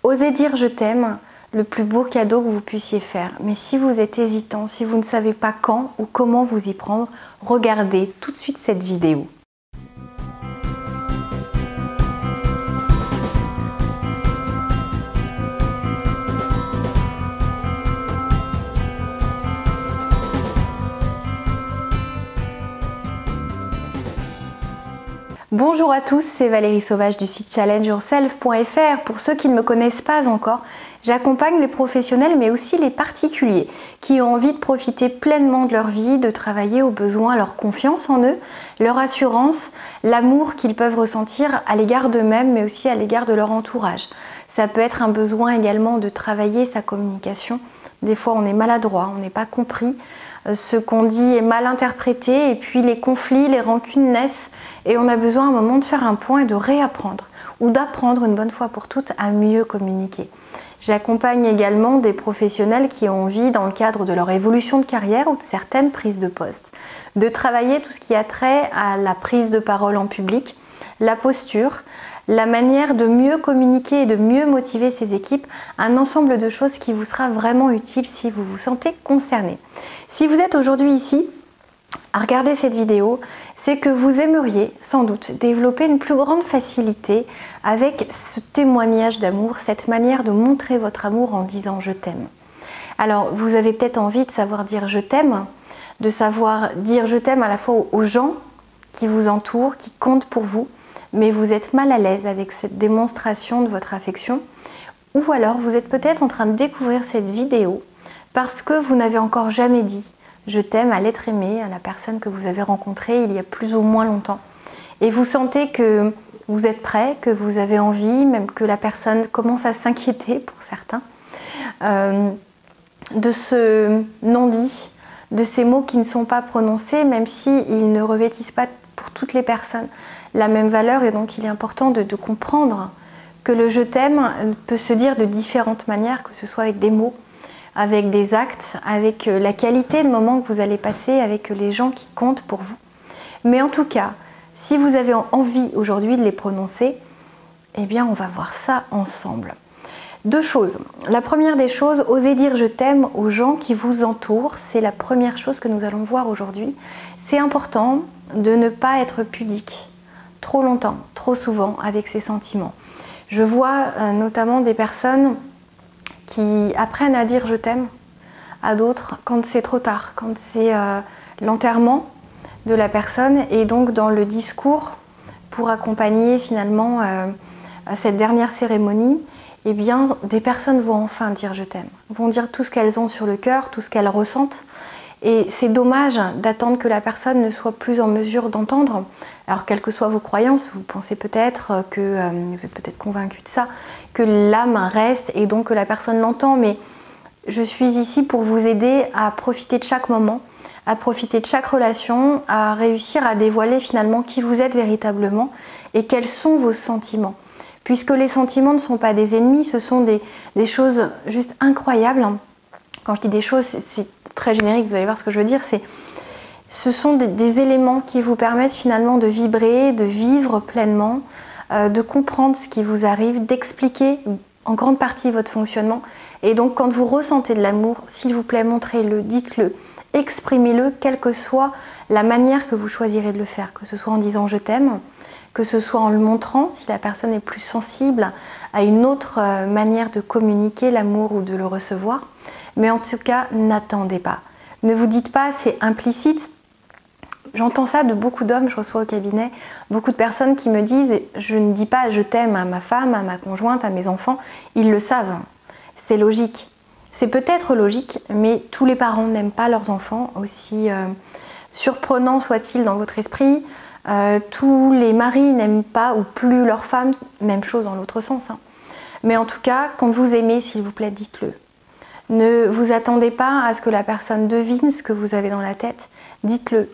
Osez dire je t'aime, le plus beau cadeau que vous puissiez faire. Mais si vous êtes hésitant, si vous ne savez pas quand ou comment vous y prendre, regardez tout de suite cette vidéo. Bonjour à tous, c'est Valérie Sauvage du site challengeyourself.fr. Pour ceux qui ne me connaissent pas encore, j'accompagne les professionnels mais aussi les particuliers qui ont envie de profiter pleinement de leur vie, de travailler au besoin leur confiance en eux, leur assurance, l'amour qu'ils peuvent ressentir à l'égard d'eux-mêmes mais aussi à l'égard de leur entourage. Ça peut être un besoin également de travailler sa communication. Des fois on est maladroit, on n'est pas compris. Ce qu'on dit est mal interprété et puis les conflits, les rancunes naissent et on a besoin à un moment de faire un point et de réapprendre ou d'apprendre une bonne fois pour toutes à mieux communiquer. J'accompagne également des professionnels qui ont envie, dans le cadre de leur évolution de carrière ou de certaines prises de poste, de travailler tout ce qui a trait à la prise de parole en public, la posture, la manière de mieux communiquer et de mieux motiver ses équipes, un ensemble de choses qui vous sera vraiment utile si vous vous sentez concerné. Si vous êtes aujourd'hui ici à regarder cette vidéo, c'est que vous aimeriez sans doute développer une plus grande facilité avec ce témoignage d'amour, cette manière de montrer votre amour en disant je t'aime. Alors vous avez peut-être envie de savoir dire je t'aime, de savoir dire je t'aime à la fois aux gens qui vous entourent, qui comptent pour vous, mais vous êtes mal à l'aise avec cette démonstration de votre affection, ou alors vous êtes peut-être en train de découvrir cette vidéo parce que vous n'avez encore jamais dit je t'aime à l'être aimé, à la personne que vous avez rencontrée il y a plus ou moins longtemps. Et vous sentez que vous êtes prêt, que vous avez envie, même que la personne commence à s'inquiéter pour certains, de ce non-dit, de ces mots qui ne sont pas prononcés, même s'ils ne revêtissent pas pour toutes les personnes la même valeur. Et donc il est important de comprendre que le je t'aime peut se dire de différentes manières, que ce soit avec des mots, avec des actes, avec la qualité de moment que vous allez passer avec les gens qui comptent pour vous. Mais en tout cas, si vous avez envie aujourd'hui de les prononcer, eh bien on va voir ça ensemble. Deux choses. La première des choses, osez dire je t'aime aux gens qui vous entourent. C'est la première chose que nous allons voir aujourd'hui. C'est important de ne pas être pudique trop longtemps, trop souvent avec ses sentiments. Je vois notamment des personnes qui apprennent à dire je t'aime à d'autres quand c'est trop tard, quand c'est l'enterrement de la personne, et donc dans le discours pour accompagner finalement à cette dernière cérémonie, eh bien des personnes vont enfin dire je t'aime, vont dire tout ce qu'elles ont sur le cœur, tout ce qu'elles ressentent. Et c'est dommage d'attendre que la personne ne soit plus en mesure d'entendre. Alors quelles que soient vos croyances, vous pensez peut-être que, vous êtes peut-être convaincu de ça, que l'âme reste et donc que la personne l'entend, mais je suis ici pour vous aider à profiter de chaque moment, à profiter de chaque relation, à réussir à dévoiler finalement qui vous êtes véritablement et quels sont vos sentiments. Puisque les sentiments ne sont pas des ennemis, ce sont des choses juste incroyables. Quand je dis des choses, c'est très générique, vous allez voir ce que je veux dire, ce sont des éléments qui vous permettent finalement de vibrer, de vivre pleinement, de comprendre ce qui vous arrive, d'expliquer en grande partie votre fonctionnement. Et donc quand vous ressentez de l'amour, s'il vous plaît, montrez-le, dites-le, exprimez-le, quelle que soit la manière que vous choisirez de le faire, que ce soit en disant je t'aime, que ce soit en le montrant, si la personne est plus sensible à une autre manière de communiquer l'amour ou de le recevoir. Mais en tout cas, n'attendez pas. Ne vous dites pas c'est implicite. J'entends ça de beaucoup d'hommes, je reçois au cabinet, beaucoup de personnes qui me disent je ne dis pas je t'aime à ma femme, à ma conjointe, à mes enfants. Ils le savent, c'est logique. C'est peut-être logique, mais tous les parents n'aiment pas leurs enfants, aussi surprenant soit-il dans votre esprit. Tous les maris n'aiment pas ou plus leur femme, même chose dans l'autre sens. Mais en tout cas, quand vous aimez, s'il vous plaît, dites-le. Ne vous attendez pas à ce que la personne devine ce que vous avez dans la tête, dites-le.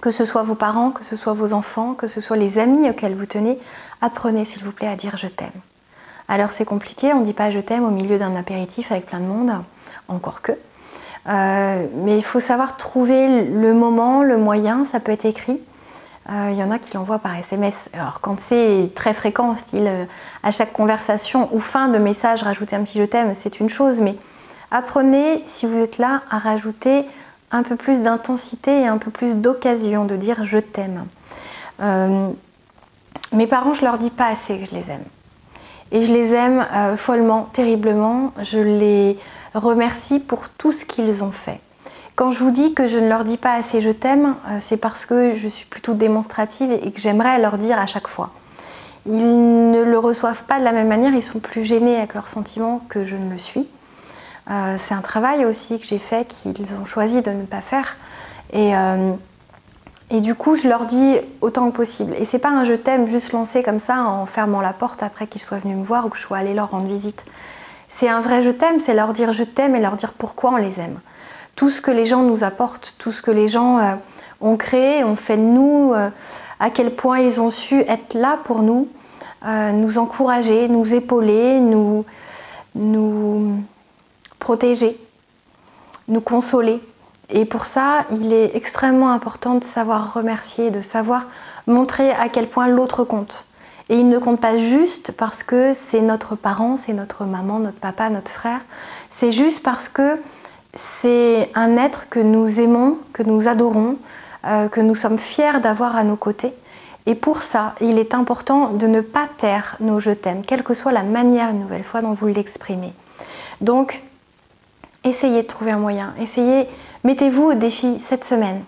Que ce soit vos parents, que ce soit vos enfants, que ce soit les amis auxquels vous tenez, apprenez s'il vous plaît à dire je t'aime. Alors c'est compliqué, on ne dit pas je t'aime au milieu d'un apéritif avec plein de monde, encore que. Mais il faut savoir trouver le moment, le moyen, ça peut être écrit. Il y en a qui l'envoient par SMS. Alors quand c'est très fréquent, style à chaque conversation ou fin de message, rajouter un petit je t'aime, c'est une chose, mais apprenez, si vous êtes là, à rajouter un peu plus d'intensité et un peu plus d'occasion de dire je t'aime. Mes parents, je leur dis pas assez que je les aime. Et je les aime follement, terriblement. Je les remercie pour tout ce qu'ils ont fait. Quand je vous dis que je ne leur dis pas assez je t'aime, c'est parce que je suis plutôt démonstrative et que j'aimerais leur dire à chaque fois. Ils ne le reçoivent pas de la même manière, ils sont plus gênés avec leurs sentiments que je ne le suis. C'est un travail aussi que j'ai fait qu'ils ont choisi de ne pas faire. Et du coup, je leur dis autant que possible. Et c'est pas un je t'aime juste lancé comme ça en fermant la porte après qu'ils soient venus me voir ou que je sois allée leur rendre visite. C'est un vrai je t'aime, c'est leur dire je t'aime et leur dire pourquoi on les aime. Tout ce que les gens nous apportent, tout ce que les gens ont créé, ont fait de nous, à quel point ils ont su être là pour nous, nous encourager, nous épauler, nous protéger, nous consoler. Et pour ça, il est extrêmement important de savoir remercier, de savoir montrer à quel point l'autre compte. Et il ne compte pas juste parce que c'est notre parent, c'est notre maman, notre papa, notre frère. C'est juste parce que c'est un être que nous aimons, que nous adorons, que nous sommes fiers d'avoir à nos côtés. Et pour ça, il est important de ne pas taire nos je t'aime, quelle que soit la manière, une nouvelle fois, dont vous l'exprimez. Donc, essayez de trouver un moyen. Mettez-vous au défi cette semaine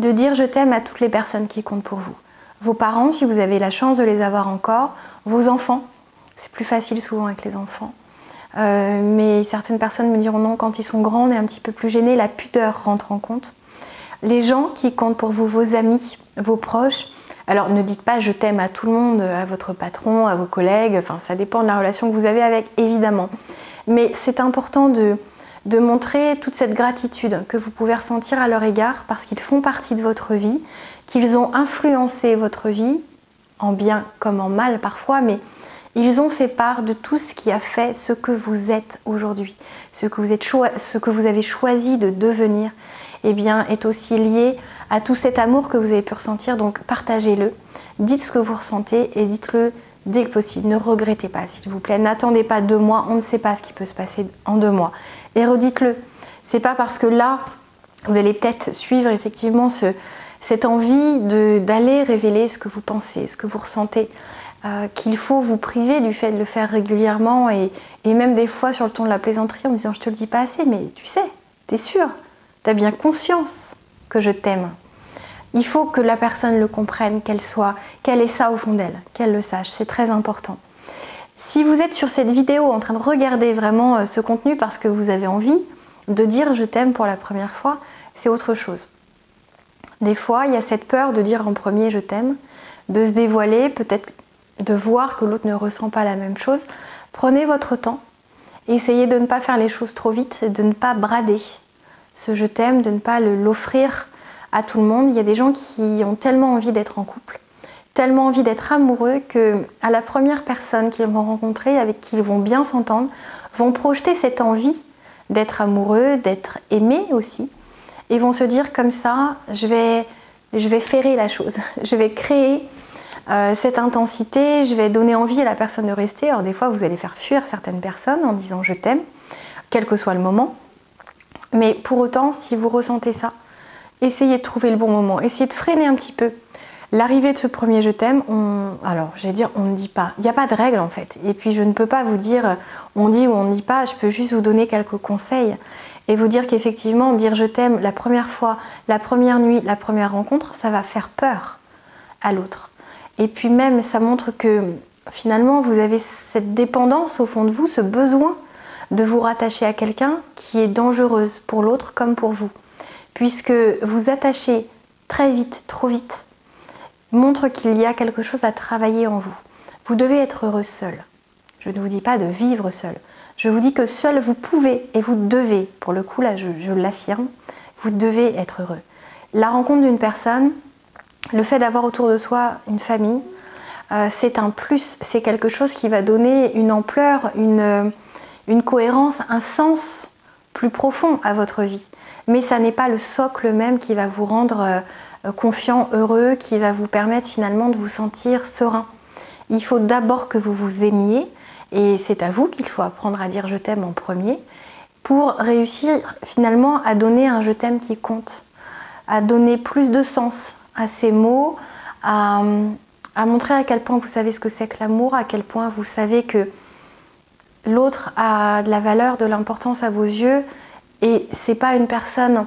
de dire je t'aime à toutes les personnes qui comptent pour vous. Vos parents, si vous avez la chance de les avoir encore, vos enfants, c'est plus facile souvent avec les enfants. Mais certaines personnes me diront non, quand ils sont grands, on est un petit peu plus gêné, la pudeur rentre en compte. Les gens qui comptent pour vous, vos amis, vos proches, alors ne dites pas je t'aime à tout le monde, à votre patron, à vos collègues, enfin ça dépend de la relation que vous avez avec, évidemment. Mais c'est important de montrer toute cette gratitude que vous pouvez ressentir à leur égard parce qu'ils font partie de votre vie, qu'ils ont influencé votre vie, en bien comme en mal parfois, mais ils ont fait part de tout ce qui a fait ce que vous êtes aujourd'hui, ce que vous avez choisi de devenir, eh bien, est aussi lié à tout cet amour que vous avez pu ressentir. Donc partagez-le, dites ce que vous ressentez et dites-le dès que possible. Ne regrettez pas, s'il vous plaît. N'attendez pas 2 mois, on ne sait pas ce qui peut se passer en 2 mois. Et redites-le. C'est pas parce que là, vous allez peut-être suivre effectivement cette envie d'aller révéler ce que vous pensez, ce que vous ressentez, qu'il faut vous priver du fait de le faire régulièrement et même des fois sur le ton de la plaisanterie en disant je te le dis pas assez, mais tu sais, t'es sûr, t'as bien conscience que je t'aime. Il faut que la personne le comprenne, qu'elle ait ça au fond d'elle, qu'elle le sache, c'est très important. Si vous êtes sur cette vidéo en train de regarder vraiment ce contenu parce que vous avez envie de dire je t'aime pour la première fois, c'est autre chose. Des fois, il y a cette peur de dire en premier je t'aime, de se dévoiler, peut-être de voir que l'autre ne ressent pas la même chose. Prenez votre temps, essayez de ne pas faire les choses trop vite, de ne pas brader ce je t'aime, de ne pas l'offrir à tout le monde. Il y a des gens qui ont tellement envie d'être en couple, tellement envie d'être amoureux que à la première personne qu'ils vont rencontrer, avec qui ils vont bien s'entendre, vont projeter cette envie d'être amoureux, d'être aimé aussi, et vont se dire comme ça, je vais ferrer la chose, je vais créer cette intensité, je vais donner envie à la personne de rester. Alors des fois vous allez faire fuir certaines personnes en disant je t'aime, quel que soit le moment, mais pour autant si vous ressentez ça, essayez de trouver le bon moment, essayez de freiner un petit peu l'arrivée de ce premier je t'aime. Alors j'allais dire on ne dit pas, il n'y a pas de règle en fait, et puis je ne peux pas vous dire on dit ou on ne dit pas, je peux juste vous donner quelques conseils et vous dire qu'effectivement dire je t'aime la première fois, la première nuit, la première rencontre, ça va faire peur à l'autre. Et puis même ça montre que finalement vous avez cette dépendance au fond de vous, ce besoin de vous rattacher à quelqu'un qui est dangereuse pour l'autre comme pour vous. Puisque vous attachez très vite, trop vite, montre qu'il y a quelque chose à travailler en vous. Vous devez être heureux seul. Je ne vous dis pas de vivre seul. Je vous dis que seul vous pouvez et vous devez, pour le coup là je l'affirme, vous devez être heureux. La rencontre d'une personne, le fait d'avoir autour de soi une famille, c'est un plus, c'est quelque chose qui va donner une ampleur, une cohérence, un sens plus profond à votre vie. Mais ça n'est pas le socle même qui va vous rendre confiant, heureux, qui va vous permettre finalement de vous sentir serein. Il faut d'abord que vous vous aimiez, et c'est à vous qu'il faut apprendre à dire je t'aime en premier, pour réussir finalement à donner un je t'aime qui compte, à donner plus de sens à ces mots, à montrer à quel point vous savez ce que c'est que l'amour, à quel point vous savez que l'autre a de la valeur, de l'importance à vos yeux, et c'est pas une personne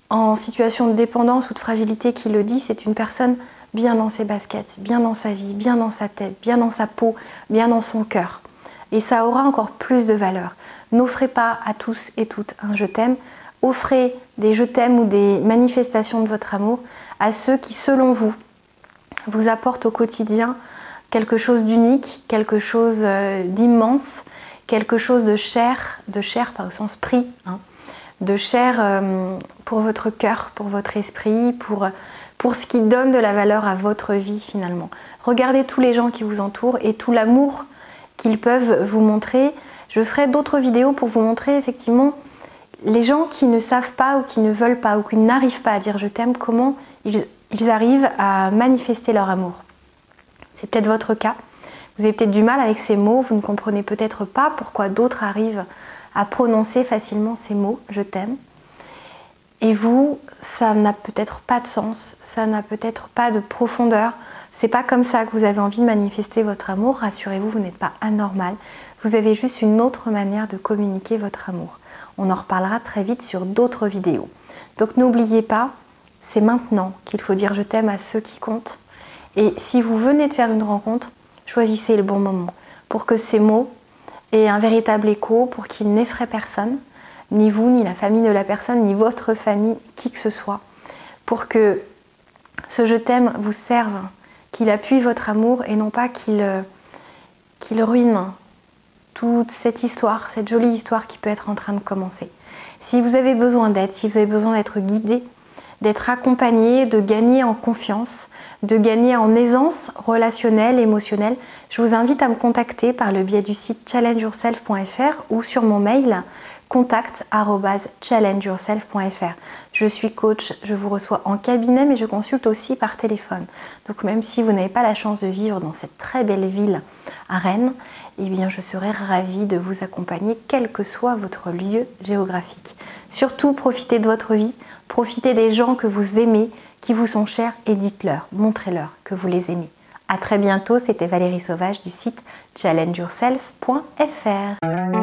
en situation de dépendance ou de fragilité qui le dit, c'est une personne bien dans ses baskets, bien dans sa vie, bien dans sa tête, bien dans sa peau, bien dans son cœur. Et ça aura encore plus de valeur. N'offrez pas à tous et toutes un je t'aime, offrez des je t'aime ou des manifestations de votre amour à ceux qui, selon vous, vous apportent au quotidien quelque chose d'unique, quelque chose d'immense, quelque chose de cher pas au sens prix, hein, de cher pour votre cœur, pour votre esprit, pour ce qui donne de la valeur à votre vie finalement. Regardez tous les gens qui vous entourent et tout l'amour qu'ils peuvent vous montrer. Je ferai d'autres vidéos pour vous montrer effectivement les gens qui ne savent pas ou qui ne veulent pas ou qui n'arrivent pas à dire je t'aime, comment ils arrivent à manifester leur amour. C'est peut-être votre cas. Vous avez peut-être du mal avec ces mots, vous ne comprenez peut-être pas pourquoi d'autres arrivent à prononcer facilement ces mots, je t'aime. Et vous, ça n'a peut-être pas de sens, ça n'a peut-être pas de profondeur. C'est pas comme ça que vous avez envie de manifester votre amour. Rassurez-vous, vous n'êtes pas anormal. Vous avez juste une autre manière de communiquer votre amour. On en reparlera très vite sur d'autres vidéos. Donc n'oubliez pas, c'est maintenant qu'il faut dire je t'aime à ceux qui comptent. Et si vous venez de faire une rencontre, choisissez le bon moment pour que ces mots aient un véritable écho, pour qu'ils n'effraient personne, ni vous, ni la famille de la personne, ni votre famille, qui que ce soit, pour que ce je t'aime vous serve, qu'il appuie votre amour et non pas qu'il ruine toute cette histoire, cette jolie histoire qui peut être en train de commencer. Si vous avez besoin d'aide, si vous avez besoin d'être guidé, d'être accompagné, de gagner en confiance, de gagner en aisance relationnelle, émotionnelle, je vous invite à me contacter par le biais du site challengeyourself.fr ou sur mon mail contact@challengeyourself.fr. Je suis coach, je vous reçois en cabinet, mais je consulte aussi par téléphone. Donc même si vous n'avez pas la chance de vivre dans cette très belle ville à Rennes, eh bien je serai ravie de vous accompagner quel que soit votre lieu géographique. Surtout, profitez de votre vie, profitez des gens que vous aimez, qui vous sont chers et dites-leur, montrez-leur que vous les aimez. À très bientôt, c'était Valérie Sauvage du site challengeyourself.fr.